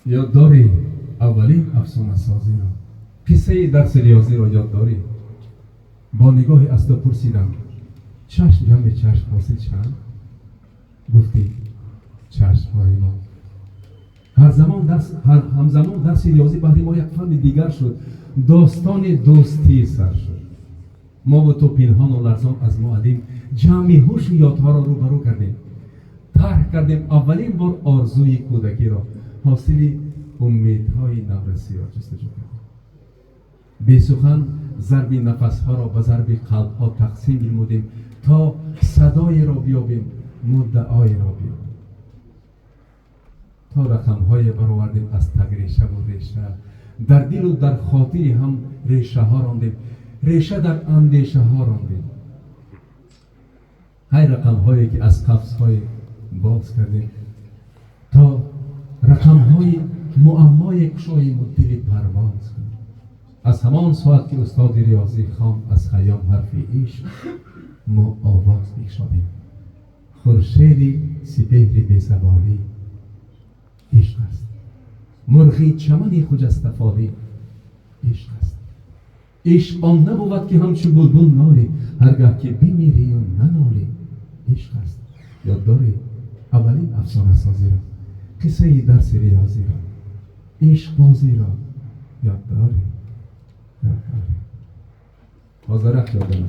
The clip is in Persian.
یاد داری اولین افسانه سازی را، قصه درس ریاضی را یاد داری؟ با نگاه از تو پرسیدم چشم جمع چشم حاصل چند؟ گفتی چشم های ما. همزمان درس ریاضی برای ما یک فن دیگر شد. داستان دوستی سر شد. ما و تو پنهان و لرزان از معلم جمع هوش و یادها را روبرو کردیم. طرح کردیم اولین بار آرزوی کودکی را، حاصل امیدهای نورسی را جستجو کردیم. بی سخن ضرب نفسها را به ضرب قلبها تقسیم نمودیم تا صدای را بیابیم، مدعای را بیابیم. تا رقمهای برآوردیم از تگ ریشه و ریشه، در دل و در خاطر هم ریشه ها راندیم، ریشه در اندیشه ها راندیم. های رقم هایی که از قفس های باز کردیم تا رقم های معمای کشای مدل پرواز کنیم. از همان ساعت که استاد ریاضی خان از خیام حرف عشق، ما آواز بکشادیم. خورشید سپهر بی‌زبانی عشق است، مرغی چمن خجستفالی عشق است. عشق آن نبود که همچون بلبل نالی، هرگاه که بمیری و ننالی عشق است. یاد داری اولین افسانه سازی را، قصه درس ریاضی را، عشق بازی را یاد داری؟ یاد داری؟ حاضرک یادم